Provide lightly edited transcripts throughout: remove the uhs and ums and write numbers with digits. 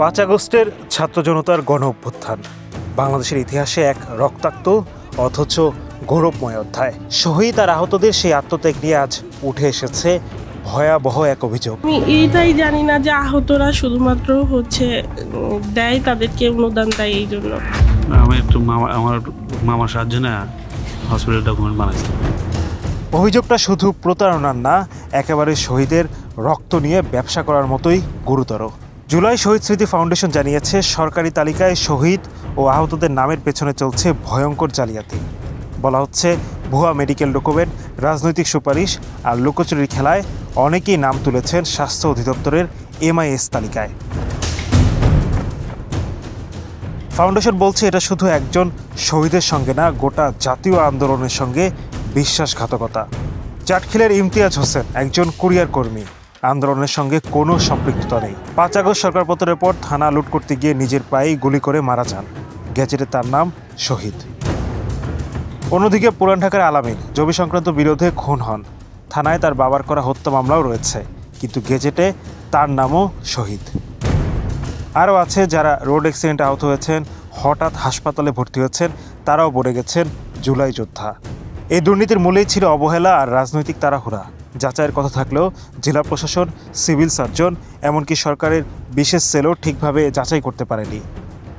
5 আগস্টের ছাত্র জনতার গণ অভ্যুত্থান বাংলাদেশের ইতিহাসে এক রক্তাক্ত অথচ গৌরবময় অধ্যায়। শহীদ আর আহতদের সেই আত্মত্যাগ নিয়ে আজ উঠে এসেছে ভয়াবহ এক অভিযোগ। আমি এইটাই জানি না যে আহতরা শুধুমাত্র দেয়, তাদেরকে অনুদান দেয়। এই জন্য আমি একটু আমার মামার সাহায্য না হসপিটাল ডকুমেন্ট বানাইছি। অভিযোগটা শুধু প্রতারণার না, একেবারে শহীদের রক্ত নিয়ে ব্যবসা করার মতোই গুরুতর। জুলাই শহীদ স্মৃতি ফাউন্ডেশন জানিয়েছে, সরকারি তালিকায় শহীদ ও আহতদের নামের পেছনে চলছে ভয়ঙ্কর জালিয়াতি। বলা হচ্ছে, ভুয়া মেডিকেল ডকুমেন্ট, রাজনৈতিক সুপারিশ আর লুকোচুরির খেলায় অনেকেই নাম তুলেছেন স্বাস্থ্য অধিদপ্তরের MIS তালিকায়। ফাউন্ডেশন বলছে, এটা শুধু একজন শহীদের সঙ্গে না, গোটা জাতীয় আন্দোলনের সঙ্গে বিশ্বাসঘাতকতা। চাটখিলের ইমতিয়াজ হোসেন একজন কুরিয়ার কর্মী, আন্দোলনের সঙ্গে কোনো সম্পৃক্ততা নেই। 5 আগস্ট সরকারপতনের পর থানা লুট করতে গিয়ে নিজের পায়েই গুলি করে মারা যান। গেজেটে তার নাম শহীদ। অন্যদিকে পুরান ঢাকার আলামিন জমি সংক্রান্ত বিরোধে খুন হন। থানায় তার বাবার করা হত্যা মামলাও রয়েছে, কিন্তু গেজেটে তার নামও শহীদ। আরও আছে যারা রোড অ্যাক্সিডেন্টে আহত হয়েছেন, হঠাৎ হাসপাতালে ভর্তি হয়েছেন, তারাও বনে গেছেন জুলাই যোদ্ধা। এই দুর্নীতির মূলেই ছিল অবহেলা আর রাজনৈতিক তাড়াহুড়া। যাচাইয়ের কথা থাকলেও জেলা প্রশাসন, সিভিল সার্জন, এমনকি সরকারের বিশেষ সেলও ঠিকভাবে যাচাই করতে পারেনি।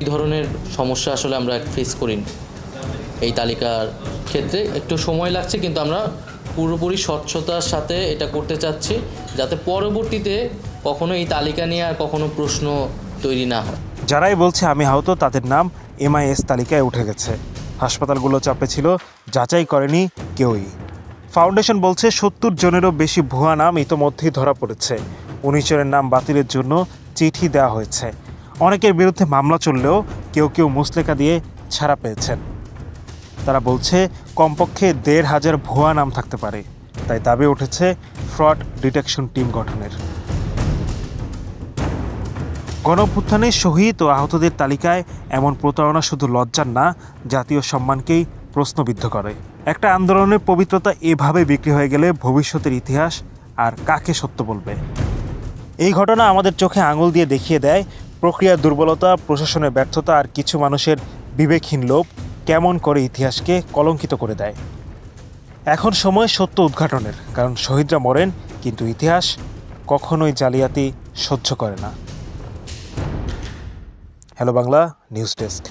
এই ধরনের সমস্যা আসলে আমরা ফেস করিনি। এই তালিকার ক্ষেত্রে একটু সময় লাগছে, কিন্তু আমরা পুরোপুরি স্বচ্ছতার সাথে এটা করতে চাচ্ছি, যাতে পরবর্তীতে কখনো এই তালিকা নিয়ে আর কখনো প্রশ্ন তৈরি না হয়। যারাই বলছে আমি আহত, তাদের নাম MIS তালিকায় উঠে গেছে। হাসপাতালগুলো চাপে ছিল, যাচাই করেনি কেউই। ফাউন্ডেশন বলছে 70 জনেরও বেশি ভুয়া নাম ইতোমধ্যেই ধরা পড়েছে। 19 জনের নাম বাতিলের জন্য চিঠি দেওয়া হয়েছে। অনেকের বিরুদ্ধে মামলা চললেও কেউ কেউ মুচলেকা দিয়ে ছাড়া পেয়েছেন। তারা বলছে কমপক্ষে 1,500 ভুয়া নাম থাকতে পারে। তাই দাবি উঠেছে ফ্রড ডিটেকশন টিম গঠনের। গণঅভ্যুত্থানে শহীদ ও আহতদের তালিকায় এমন প্রতারণা শুধু লজ্জার না, জাতীয় সম্মানকেই প্রশ্নবিদ্ধ করে। একটা আন্দোলনের পবিত্রতা এভাবে বিক্রি হয়ে গেলে ভবিষ্যতের ইতিহাস আর কাকে সত্য বলবে? এই ঘটনা আমাদের চোখে আঙুল দিয়ে দেখিয়ে দেয় প্রক্রিয়ার দুর্বলতা, প্রশাসনের ব্যর্থতা আর কিছু মানুষের বিবেকহীন লোভ কেমন করে ইতিহাসকে কলঙ্কিত করে দেয়। এখন সময় সত্য উদ্ঘাটনের, কারণ শহীদরা মরেন, কিন্তু ইতিহাস কখনোই জালিয়াতি সহ্য করে না। Hello Bangla news desk.